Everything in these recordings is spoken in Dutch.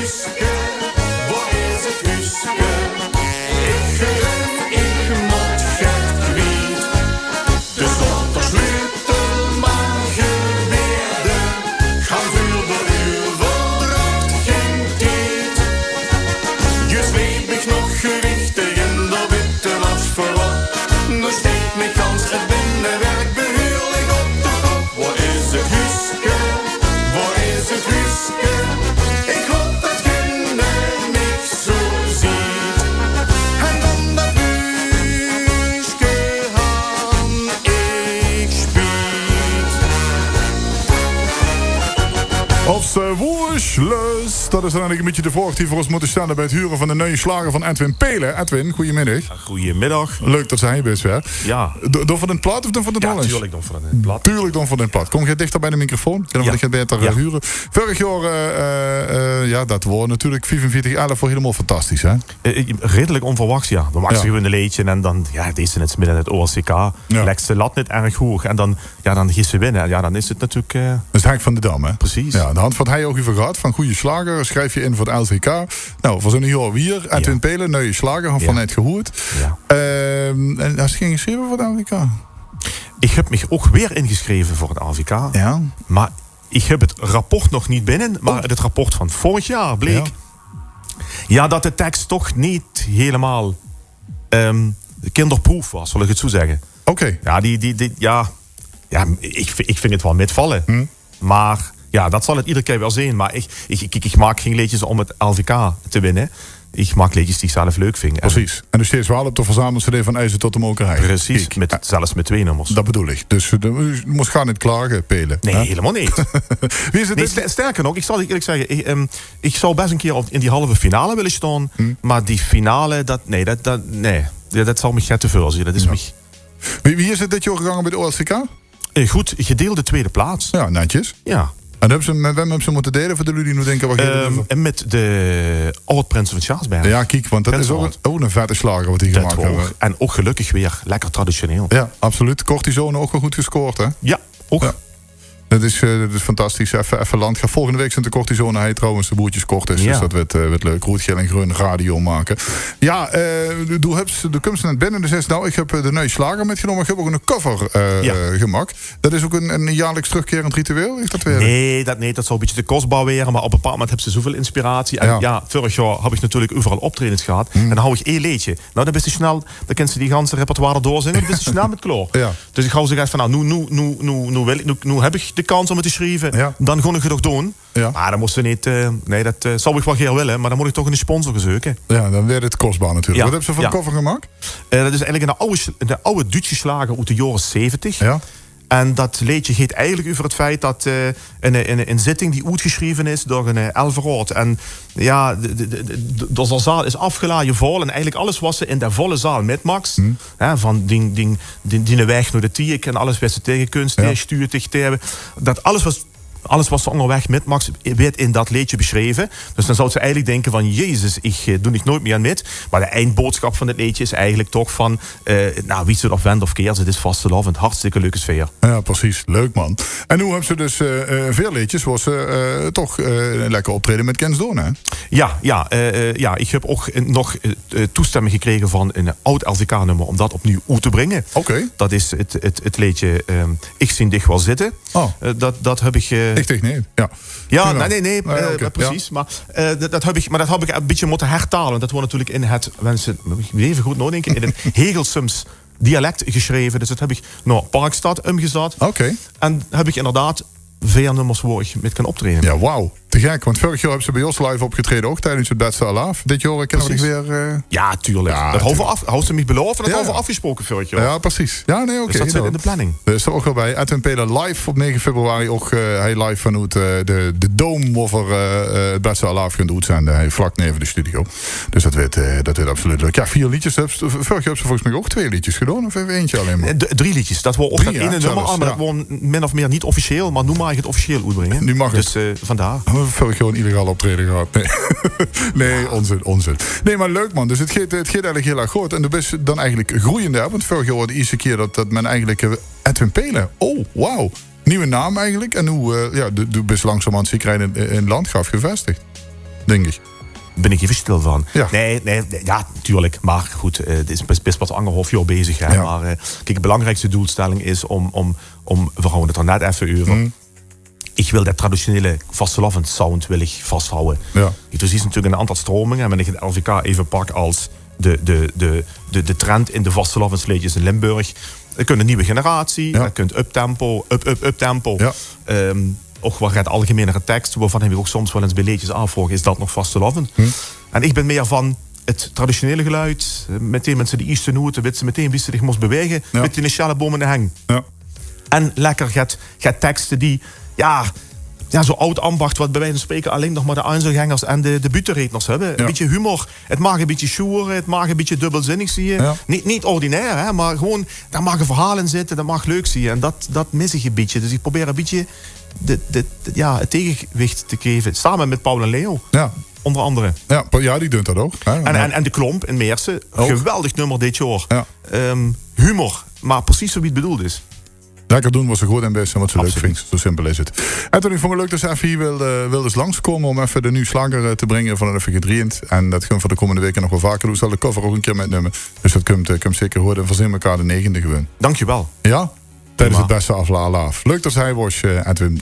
huske? Waar is het huske? Ik gerem, ik moet gert kwijt. De slottersluterman geweerde, gaan vuur door uw verdracht geen tijd. Je zweep ik nog gewichtig in de witte was verrot. Nu steekt me kans het binnenwerk behuurlijk op de kop. Waar is het huske? Waar is het huske? Ik hoop dat kinderen mij zo ziet. En dan dat huske han ik spiet. Als woeslus, dat is dan eigenlijk een beetje de vraag die voor ons moeten staan bij het huren van de nieuwe slager van Edwin Pelen. Edwin, goedemiddag. Goedemiddag. Leuk dat zij best weer. Ja. Door van den plat of door van den Ja, Hollands? tuurlijk dan voor een plat. Tuurlijk dan van den plat. Kom je dichter bij de microfoon? Dan word je beter huren. Vorig jaar, dat wordt natuurlijk 45 voor helemaal fantastisch, hè? Redelijk onverwachts, ja. Dan maakt ze Ja. gewoon een leedje en dan, deze het midden in het OLCK. Legt ze lat niet erg hoog en dan gaat ze winnen. Ja, dan is het natuurlijk... Dat is Henk van de Dam, hè? Precies. Ja, de hand van hij ook over gehad, van goede slager, schrijf je in voor het LCK. Nou, voor zo'n jaar weer, Edwin Pelen, nieuwe slager, van net gehoord. Ja. En hij is geen geschreven voor het LCK. Ik heb me ook weer ingeschreven voor het LVK. Ja. Maar ik heb het rapport nog niet binnen. Maar het rapport van vorig jaar bleek... Ja, dat de tekst toch niet helemaal kinderproof was, zal ik het zo zeggen. Oké. Ja, ik vind het wel metvallen. Maar ja, dat zal het iedere keer wel zijn. Maar ik maak geen liedjes om het LVK te winnen. Ik maak liedjes die ik zelf leuk vind. Precies. En dus steeds wel op de verzamelde CD van IJzer tot de Mokerij. Precies, zelfs met 2 nummers. Dat bedoel ik. Dus u moest gaan niet klagen, Pelen. Nee, hè? helemaal niet. Wie is het? Sterker nog, ik zal eerlijk zeggen... Ik zou best een keer in die halve finale willen staan. Maar die finale, dat zal me net te veel zijn. Dat is me... Wie is het dit jaar gegaan bij de OLCK? Goed, gedeelde tweede plaats. Ja, netjes. Ja. En met wem hebben ze moeten delen voor de jullie nu denken? Wat En met de oud-prins van Schaarsberg. ja, kijk, want dat is ook een vette slager wat die gemaakt hebben. En ook gelukkig weer lekker traditioneel. Ja, absoluut. Cortisone ook wel goed gescoord, hè? Ja, ook. Ja. Dat is fantastisch. Even land. Volgende week zijn de cortisone hij trouwens de boertjes kort is. Dus dat werd leuk. Roet, geel en groen radio maken. Ja, de komst net binnen. Dus nou, ik heb de nieuwe slager metgenomen. Ik heb ook een cover gemaakt. Dat is ook een jaarlijks terugkerend ritueel. Is dat weer? Nee, dat zou een beetje te kostbaar weer. Maar op een bepaald moment hebben ze zoveel inspiratie. En vorig jaar heb ik natuurlijk overal optredens gehad. En dan hou ik één liedje. Nou, dan ben je snel. Dan kent ze die ganse repertoire doorzingen. Dan ben je snel met kloor. Ja. Dus ik hou zeggen van, nou, nu heb ik de kans om het te schrijven. Ja. Dan kon ik het ook doen. Ja. Maar dan moest ze niet... dat zou ik wel heel willen. Maar dan moet ik toch een sponsor zoeken. Ja, dan werd het kostbaar natuurlijk. Wat hebben ze voor een cover gemaakt? Dat is eigenlijk een oude Duitse slager uit de jaren 70. Ja. En dat liedje gaat eigenlijk over het feit dat een zitting die uitgeschreven is door een Elverhoort. En ja, de zaal is afgeladen vol. En eigenlijk alles was ze in de volle zaal met Max. Van die weg naar de Tiek en alles wat ze tegen kunst, stuur tegen hebben. Dat alles was onderweg met Max werd in dat liedje beschreven. Dus dan zou ze eigenlijk denken van... Jezus, ik doe niet nooit meer aan met. Maar de eindboodschap van het liedje is eigenlijk toch van... wie ze of wend of keer, het is vastelovend. Hartstikke leuke sfeer. Ja, precies. Leuk, man. En nu hebben ze dus veel liedjes... waar ze toch lekker optreden met Kens Doorn, hè? Ja, ik heb ook nog toestemming gekregen van een oud LVK-nummer... om dat opnieuw uit te brengen. Oké. Dat is het liedje Ik zie dicht wel zitten. Oh. Dat heb ik... Ik tegen nee. Ja. Ja, nee, precies. Ja. Maar dat heb ik een beetje moeten hertalen. Dat wordt natuurlijk in het, mensen even goed nadenken, in het Hegelsums dialect geschreven. Dus dat heb ik naar Parkstad omgezet. Oké. En heb ik inderdaad 4 nummers waar ik met kan optreden. Ja, wauw. Te gek, want vorig jaar hebben ze bij ons live opgetreden ook tijdens het beste Alaaf. Dit jaar kennen we weer... Ja, tuurlijk. Ja, dat houdt ze mij beloven en dat hebben we afgesproken vorig jaar. Ja, precies. Ja, nee, oké. Dus dat zit in de planning. Er is er ook wel bij. Edwin Pelen live op 9 februari. Ook hij live vanuit de Dome over het beste Alaaf gaan doen zijn. Hij vlak neven de studio. Dus dat werd absoluut leuk. Ja, 4 liedjes. Vorig jaar hebben ze volgens mij ook 2 liedjes gedaan. Of even eentje alleen maar? 3 liedjes. Dat was ook dat ene nummer aan. Maar dat was min of meer niet officieel. Maar nu mag ik het officieel uitbrengen. Nu mag het. Dus vandaar. Vorig jaar een illegaal optreden gehad. Nee, onzin. Nee, maar leuk, man. Dus het gaat eigenlijk heel erg goed. En er is dan eigenlijk groeiende. Want vorig jaar was de eerste keer dat men eigenlijk Edwin Pelen. Oh, wauw. Nieuwe naam eigenlijk. En nu de best langzamerhand zeker in het landschap gevestigd. denk ik. Ben ik even stil van. Ja. Nee, ja, tuurlijk. Maar goed, het is best wat anderhalf jaar bezig. Hè. Ja. Maar kijk, de belangrijkste doelstelling is om we houden het er net even over. Ik wil dat traditionele vastelavond sound wil ik vasthouden. Ja. Er is natuurlijk een aantal stromingen. En wanneer ik het LVK even pak als de trend in de vastelavondsliedjes in Limburg. Je kunt een nieuwe generatie. Ja. Je kunt uptempo, uptempo. Ja. Ook wat gaat algemenere tekst, waarvan heb ik ook soms wel eens bij liedjes afvragen, is dat nog vastelavond? En ik ben meer van het traditionele geluid, meteen mensen die eerste noten, weten ze meteen wie ze zich moest bewegen, met die initiale boom in de hang. Ja. En lekker gaat teksten die, ja, zo oud ambacht, wat bij wijze van spreken alleen nog maar de Einzelgangers en de butenredners hebben. Een beetje humor, het mag een beetje sjoeren, het mag een beetje dubbelzinnig zie je. Ja. Niet ordinair, hè, maar gewoon, daar mag een verhaal in zitten, dat mag leuk zie je. En dat mis ik een beetje. Dus ik probeer een beetje het tegenwicht te geven. Samen met Paul en Leo. Ja. Onder andere. Ja, die doet dat ook. Hè? En de Klomp in Meersen. Geweldig nummer dit jaar. Ja. Humor. Maar precies zo wie het bedoeld is. Lekker doen wat ze goed en best en wat ze Absoluut. leuk vindt. Zo simpel is het. En toen ik vond het leuk dat ze even hier wilde eens langskomen om even de nieuwe slager te brengen van even gedrieënd. En dat gaan we de komende weken nog wel vaker doen. Zal de cover ook een keer metnemen. Dus dat komt zeker horen. En verzin elkaar de 9e gewoon. Dankjewel. Ja? Tijdens het beste aflaaf. Leuk dat hij was,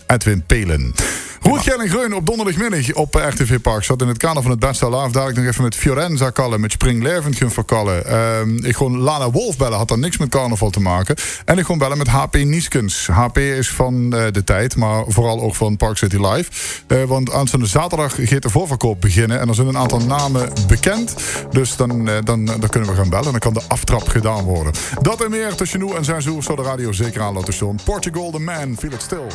Edwin Pelen. Roet Geel en Groen op donderdagmiddag op RTV Park. Zat in het kader van het beste alaaf. Dadelijk nog even met Fiorenza kallen. Met Spring Levend gaan verkallen. Ik gewoon Lana Wolf bellen. Had dan niks met carnaval te maken. En ik gewoon bellen met HP Nieskens. HP is van de tijd. Maar vooral ook van Park City Live. Want aanstaande zaterdag gaat de voorverkoop beginnen. En er zijn een aantal namen bekend. Dus dan kunnen we gaan bellen. En dan kan de aftrap gedaan worden. Dat en meer tussen nu en 6 uur. Zo de radio zeker aan laten staan. Portugal the Man. Viel het stil.